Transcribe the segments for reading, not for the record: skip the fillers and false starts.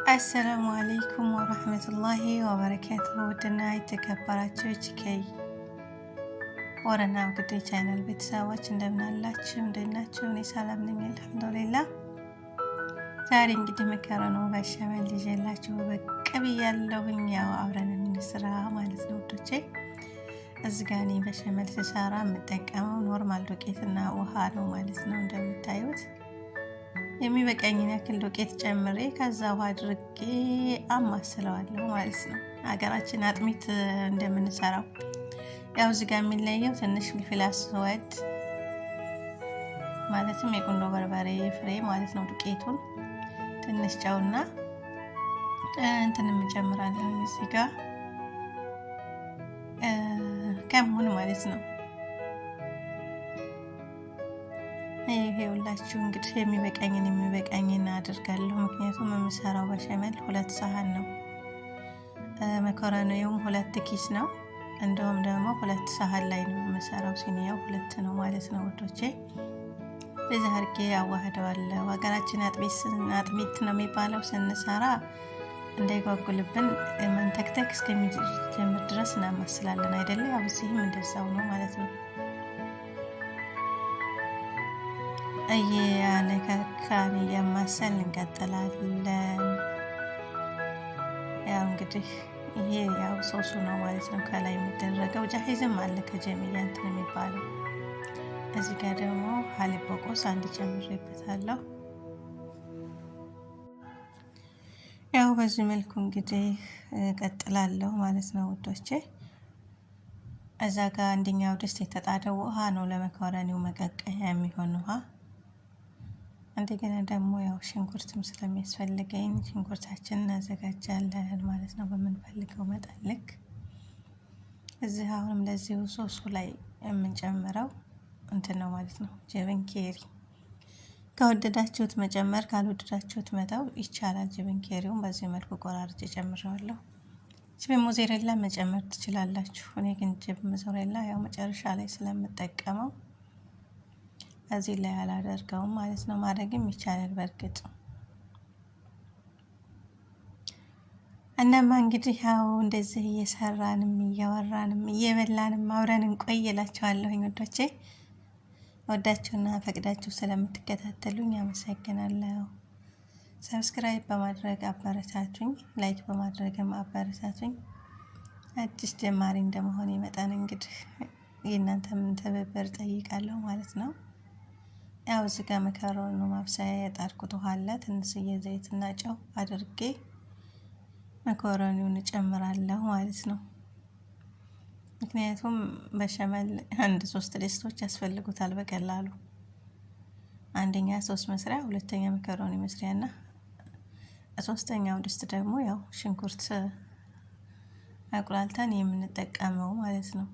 السلام عليكم ورحمة الله وبركاته. ودنا يتكبراتشو تشكي ورنا وقدي channel ቤተሰቦች እንደምን አላችሁ? እንደናችሁ? እኔ ሰላም ነኝ አልሐምዱሊላህ። ዛሬ እንግዲህ መከረኑ በሸመል ይዤላችሁ ብቅ ብያለሁኝ። ያው አብረን እንስራ ማለት ነው ውዶቼ። እዚህ ጋር እኔ በሸመል ስሰራ የምጠቀመው ኖርማል ዱቄትና ውሃ ነው ማለት ነው። እንደምታዩት የሚበቃኝን ያክል ዱቄት ጨምሬ ከዛ ውሃ አድርጌ አማስለዋለሁ ማለት ነው። ሀገራችን አጥሚት እንደምንሰራው ያው እዚህ ጋር የሚለየው ትንሽ ፍልፍል አስወድ ማለትም የቁንዶ በርበሬ ፍሬ ማለት ነው። ዱቄቱን ትንሽ ጨውና እንትን እንጨምራለን እዚህ ጋር ከሙን ማለት ነው። ይሄ ሁላችሁ እንግዲህ የሚበቃኝን አድርጋለሁ። ምክንያቱም የምሰራው በሸመል 2 ሰሃን ነው። መኮረኒውም 2 ኪስ ነው። እንደውም ደግሞ 2 ሰሃን ላይ ነው የምሰራው። ሲኒያው 2 ነው ማለት ነው ወዶቼ። ለዛ አርጌ አዋህደዋለሁ። ሀገራችን አጥሚት ነው የሚባለው። ስንሰራ እንዳይጓጉልብን መንተክተክ እስከሚጀምር ድረስ እናማስላለን አይደለ? ያው እዚህም እንደዛው ነው ማለት ነው። እያነካካን እያማሰል እንቀጥላለን። ያው እንግዲህ ይሄ ያው ሶሱ ነው ማለት ነው ከላይ የሚደረገው። ጃሂዝም አለ ከጀሚያ እንትን የሚባለው። እዚህ ጋር ደግሞ ሀሊብ በቆስ አንድ ጨምሬበታለሁ። ያው በዚህ መልኩ እንግዲህ ቀጥላለሁ ማለት ነው ውዶቼ። እዛ ጋር አንደኛው ድስት የተጣደው ውሃ ነው ለመኮረኒው መቀቀያ የሚሆን ውሃ። እንደገና ደግሞ ያው ሽንኩርትም ስለሚያስፈልገኝ ሽንኩርታችንን እናዘጋጃለን ማለት ነው በምንፈልገው መጠን ልክ። እዚህ አሁንም ለዚሁ ሶሱ ላይ የምንጨምረው እንትን ነው ማለት ነው ጅብን ኬሪ። ከወደዳችሁት መጨመር ካልወደዳችሁት መተው ይቻላል። ጅብን ኬሪውን በዚህ መልኩ ቆራርጬ ጨምረዋለሁ። ጅብን ሞዜሬላ መጨመር ትችላላችሁ። እኔ ግን ጅብን ሞዜሬላ ያው መጨረሻ ላይ ስለምጠቀመው እዚህ ላይ አላደርገውም ማለት ነው። ማድረግም ይቻላል በእርግጥ። እናማ እንግዲህ ያው እንደዚህ እየሰራንም እያወራንም እየበላንም አብረን እንቆይላችኋለሁኝ ወዶቼ። ወዳችሁና ፈቅዳችሁ ስለምትከታተሉኝ አመሰግናለሁ። ሰብስክራይብ በማድረግ አበረታቱኝ፣ ላይክ በማድረግም አበረታቱኝ። አዲስ ጀማሪ እንደመሆን መጠን እንግዲህ የእናንተም ትብብር ጠይቃለሁ ማለት ነው። ያው እዚህ ጋር መከረኑ ማብሰያ የጣድኩት ውሃ አለ። ትንሽዬ ዘይትና ጨው አድርጌ መኮረኒውን እጨምራለሁ ማለት ነው። ምክንያቱም በሸመል 1-3 ድስቶች ያስፈልጉታል በቀላሉ። አንደኛ ሶስ መስሪያ፣ ሁለተኛ መኮረኒ መስሪያና ሶስተኛው ድስት ደግሞ ያው ሽንኩርት አቁላልተን የምንጠቀመው ማለት ነው።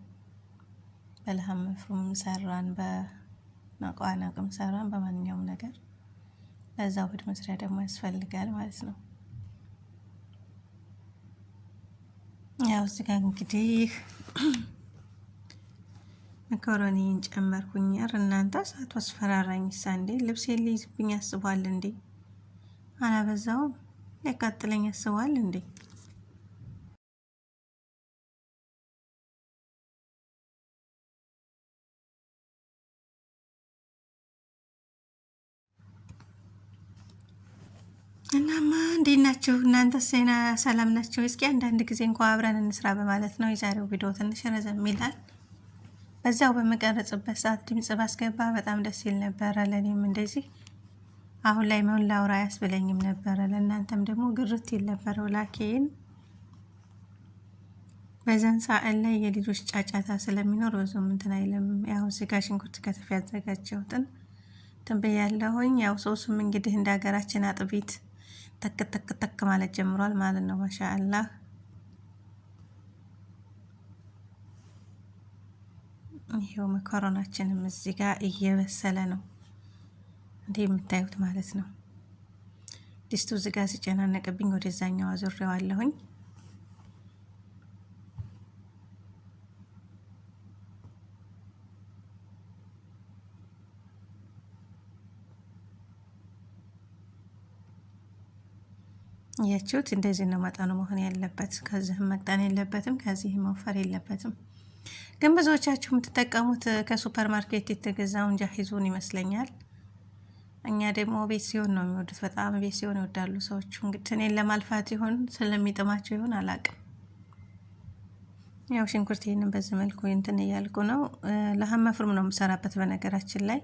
በለሐም መፍሩም ሰራን በነቋናቅም ሰራን በማንኛውም ነገር ለዛ ውህድ መስሪያ ደግሞ ያስፈልጋል ማለት ነው። ያው እዚህ ጋር እንግዲህ መኮረኒን ጨመርኩኝ። እናንተ ሳት አስፈራራኝ ሳንዴ ልብስ ሊይዝብኝ ያስባል እንዴ? አላበዛውም? ሊያቃጥለኝ ያስባል እንዴ? እናማ እንዴት ናችሁ እናንተ? ሴና ሰላም ናችሁ? እስኪ አንዳንድ ጊዜ እንኳ አብረን እንስራ በማለት ነው የዛሬው ቪዲዮ ትንሽ ረዘም ይላል። በዛው በመቀረጽበት ሰዓት ድምጽ ባስገባ በጣም ደስ ይል ነበረ። ለኔም እንደዚህ አሁን ላይ ምን ላውራ ያስብለኝም ነበረ፣ ለእናንተም ደግሞ ግርት ይል ነበረ። ላኪን በዘን ሰዓት ላይ የልጆች ጫጫታ ስለሚኖር ብዙም እንትን አይልም። ያው እዚህ ጋር ሽንኩርት ከተፍ ያዘጋጀሁትን ትንበያለሁኝ። ያው ሶሱም እንግዲህ እንደ ሀገራችን አጥቢት ተክ ተክ ተክ ማለት ጀምሯል ማለት ነው። ማሻአላህ ይሄው መኮረናችንም እዚህ ጋር እየበሰለ ነው እንዴ የምታዩት ማለት ነው። ድስቱ እዚህ ጋር ሲጨናነቅብኝ ወደዛኛው አዙሬዋለሁኝ። እያችሁት እንደዚህ ነው መጠኑ መሆን ያለበት። ከዚህም መቅጠን የለበትም፣ ከዚህም መውፈር የለበትም። ግን ብዙዎቻችሁ የምትጠቀሙት ከሱፐር ማርኬት የተገዛውን ጃሂዙን ይመስለኛል። እኛ ደግሞ ቤት ሲሆን ነው የሚወዱት። በጣም ቤት ሲሆን ይወዳሉ ሰዎቹ። እንግዲህ እኔን ለማልፋት ይሆን ስለሚጥማቸው ይሆን አላቅም። ያው ሽንኩርት ይህንን በዚህ መልኩ እንትን እያልኩ ነው። ለሀም መፍሩም ነው የምሰራበት። በነገራችን ላይ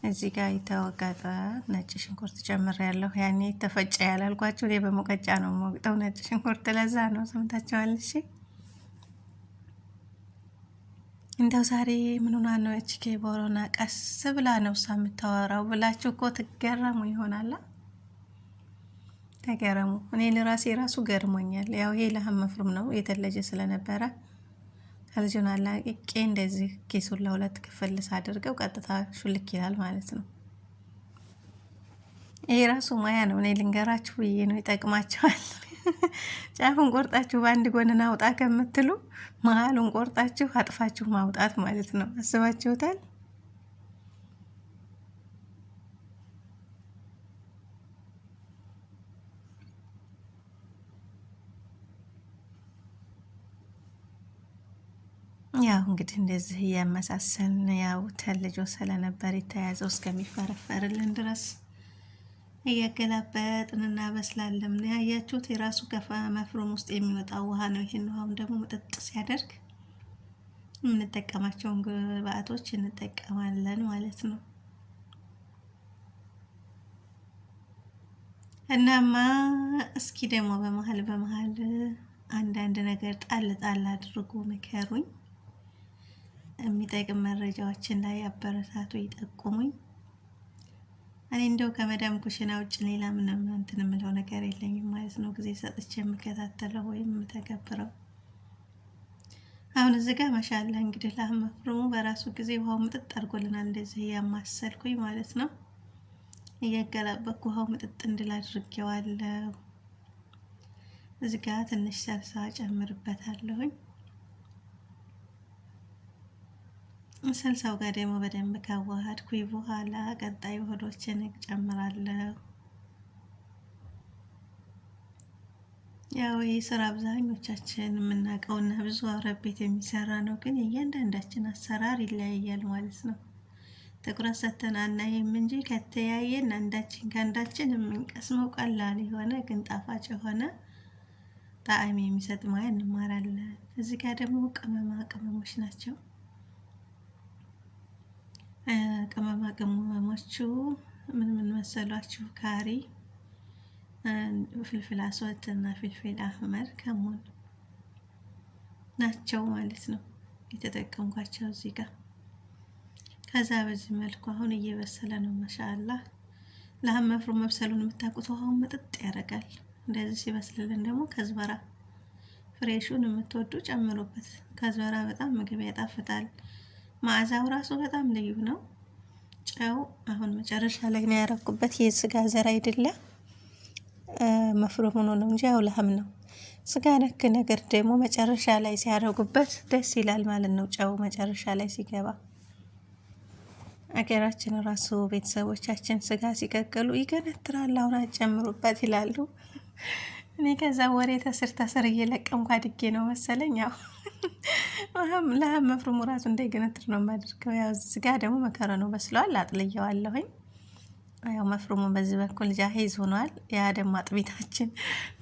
እዚህ ጋር የተወቀጠ ነጭ ሽንኩርት ጨምሬ ያለሁ። ያኔ ተፈጨ ያላልኳቸው እኔ በሙቀጫ ነው የምወቅጠው ነጭ ሽንኩርት። ለዛ ነው ሰምታችኋል። እሺ እንደው ዛሬ ምን ሆና ነው እችኬ ቦሮና ቀስ ብላ ነው እሷ የምታወራው ብላችሁ እኮ ትገረሙ ይሆናላ። ተገረሙ። እኔ ለራሴ ራሱ ገርሞኛል። ያው ይሄ ለሀም መፍሩም ነው የተለጀ ስለነበረ ከልጁን አላቅቄ እንደዚህ ኬሱን ለሁለት ክፍል ሳደርገው ቀጥታ ሹልክ ይላል ማለት ነው። ይሄ ራሱ ሙያ ነው። እኔ ልንገራችሁ ብዬ ነው፣ ይጠቅማቸዋል። ጫፉን ቆርጣችሁ በአንድ ጎንን አውጣ ከምትሉ መሀሉን ቆርጣችሁ አጥፋችሁ ማውጣት ማለት ነው። አስባችሁታል? ያው እንግዲህ እንደዚህ እያመሳሰልን ያው ተልጆ ስለነበር የተያዘው እስከሚፈረፈርልን ድረስ እያገላበጥን እናበስላለን። ያያችሁት የራሱ መፍሩም ውስጥ የሚወጣው ውሃ ነው። ይህን ውሃውን ደግሞ ምጥጥ ሲያደርግ የምንጠቀማቸውን ግብአቶች እንጠቀማለን ማለት ነው። እናማ እስኪ ደግሞ በመሀል በመሀል አንዳንድ ነገር ጣል ጣል አድርጎ ምከሩኝ። የሚጠቅም መረጃዎችን ላይ አበረታቱ፣ ይጠቁሙኝ። እኔ እንደው ከመዳም ኩሽና ውጭ ሌላ ምንም እንትን የምለው ነገር የለኝም ማለት ነው። ጊዜ ሰጥቼ የምከታተለው ወይም የምተገብረው። አሁን እዚህ ጋር ማሻአላህ እንግዲህ ለሀም መፍሩሙ በራሱ ጊዜ ውሃው ምጥጥ አድርጎልናል። እንደዚህ እያማሰልኩኝ ማለት ነው። እያገላበኩ ውሃው ምጥጥ እንድል አድርጌዋለሁ። እዚህ ጋር ትንሽ ሰልሳ ጨምርበታለሁኝ። ሰልሳው ጋር ደግሞ በደንብ ካዋሃድኩኝ በኋላ ቀጣይ ውህዶችን ጨምራለሁ። ያው ይህ ስራ አብዛኞቻችን የምናውቀውና ብዙ አረብ ቤት የሚሰራ ነው፣ ግን እያንዳንዳችን አሰራር ይለያያል ማለት ነው። ትኩረት ሰጥተን አናይም እንጂ ከተያየን አንዳችን ከአንዳችን የምንቀስመው ቀላል የሆነ ግን ጣፋጭ የሆነ ጣዕም የሚሰጥ ሙያ እንማራለን። እዚህ ጋር ደግሞ ቅመማ ቅመሞች ናቸው። ቅመማ ቅመሞቹ ምን ምን መሰሏችሁ? ካሪ፣ ፍልፍል አስወጥ እና ፍልፍል አህመር ከሙን ናቸው ማለት ነው የተጠቀምኳቸው እዚህ ጋር። ከዛ በዚህ መልኩ አሁን እየበሰለ ነው። ማሻአላህ ለሀም መፍሩም መብሰሉን የምታውቁት ውሃውን መጥጥ ያደርጋል። እንደዚህ ሲበስልልን ደግሞ ከዝበራ ፍሬሹን የምትወዱ ጨምሩበት። ከዝበራ በጣም ምግብ ያጣፍጣል። መዓዛው ራሱ በጣም ልዩ ነው። ጨው አሁን መጨረሻ ላይ ነው ያረኩበት። የስጋ ዘር አይደለ መፍሩም ሆኖ ነው እንጂ ያው ለሀም ነው። ስጋ ነክ ነገር ደግሞ መጨረሻ ላይ ሲያረጉበት ደስ ይላል ማለት ነው። ጨው መጨረሻ ላይ ሲገባ አገራችን ራሱ ቤተሰቦቻችን ስጋ ሲቀቅሉ ይገነትራል፣ አሁን አጨምሩበት ይላሉ። እኔ ከዛ ወሬ ተስር እየለቀምኩ አድጌ ነው መሰለኝ። ያው ለሀም መፍሩሙ ራሱ እንዳይገነትር ነው የማደርገው። ያው እዚህ ጋር ደግሞ መከረኑ በስለዋል፣ አጥልየዋለሁኝ። ያው መፍሩሙ በዚህ በኩል ጃሂዝ ሆኗል። ያ ደግሞ አጥቢታችን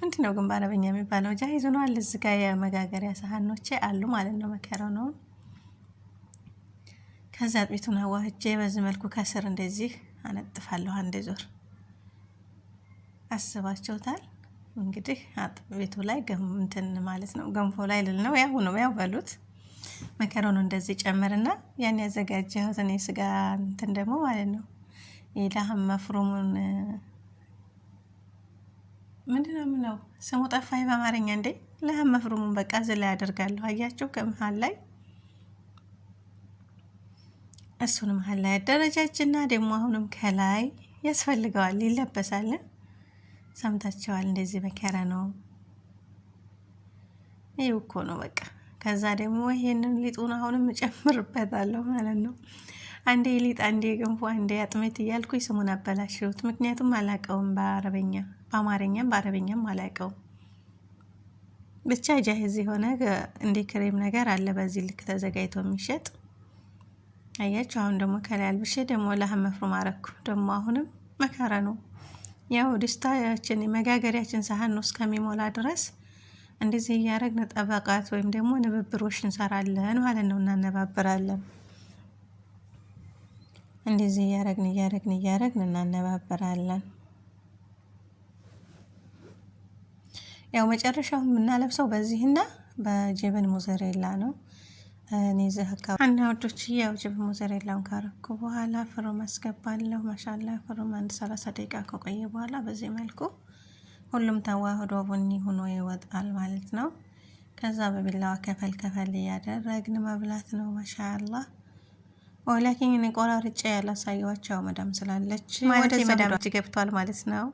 ምንድን ነው ግን በአረበኛ የሚባለው ጃሂዝ ሆኗል። እዚህ ጋር የመጋገሪያ ሳህኖቼ አሉ ማለት ነው መከረኑን። ከዛ አጥቢቱን አዋህጄ በዚህ መልኩ ከስር እንደዚህ አነጥፋለሁ። አንድ ዞር አስባችሁታል እንግዲህ አጥቢቱ ላይ እንትን ማለት ነው ገንፎ ላይ ልል ነው ያው ነው ያው በሉት። መከረኑ እንደዚህ ጨምርና ያን ያዘጋጀሁትን የስጋ እንትን ደግሞ ማለት ነው የለሀም መፍሩሙን ምንድን ነው የምለው ስሙ ጠፋኝ በአማርኛ እንዴ። ለሀም መፍሩሙን በቃ እዚህ ላይ አደርጋለሁ። አያችሁ ከመሀል ላይ እሱን መሀል ላይ አደረጃጅና ደግሞ አሁንም ከላይ ያስፈልገዋል ይለበሳል። ሰምታችኋል። እንደዚህ መከራ ነው። ይኸው እኮ ነው በቃ። ከዛ ደግሞ ይሄንን ሊጡን አሁንም እጨምርበታለሁ ማለት ነው። አንዴ ሊጥ፣ አንዴ ገንፎ፣ አንዴ አጥሜት እያልኩኝ ስሙን አበላሽሁት። ምክንያቱም አላቀውም በአረበኛ፣ በአማርኛም በአረበኛም አላቀውም። ብቻ ጃሂዝ የሆነ እንደ ክሬም ነገር አለ በዚህ ልክ ተዘጋጅቶ የሚሸጥ አያችሁ። አሁን ደግሞ ከላይ አልብሼ ደግሞ ላህም መፍሩም አረኩ። ደግሞ አሁንም መከራ ነው። ያው ድስታችን መጋገሪያችን ሳህን ነው እስከሚሞላ ድረስ እንደዚህ እያረግን ጠበቃት ወይም ደግሞ ንብብሮሽ እንሰራለን ማለት ነው። እናነባብራለን። እንደዚህ እያረግን እናነባብራለን። ያው መጨረሻው የምናለብሰው በዚህና በጀበን ሞዘሬላ ነው። እኔ እዚህ አካባቢ እና ወዶች ያው ጀበን ሞዘሬላውን ካረኩ በኋላ ፍሩም አስገባለሁ። ማሻላ ፍሩም 30 ደቂቃ ከቆየ በኋላ በዚህ መልኩ ሁሉም ተዋህዶ ቡኒ ሆኖ ይወጣል ማለት ነው። ከዛ በቢላዋ ከፈል ከፈል እያደረግን መብላት ነው። ማሻአላ ወላኪን እኔ ቆራርጬ ያላሳየኋቸው መዳም ስላለች ወደ መዳም ገብቷል ማለት ነው።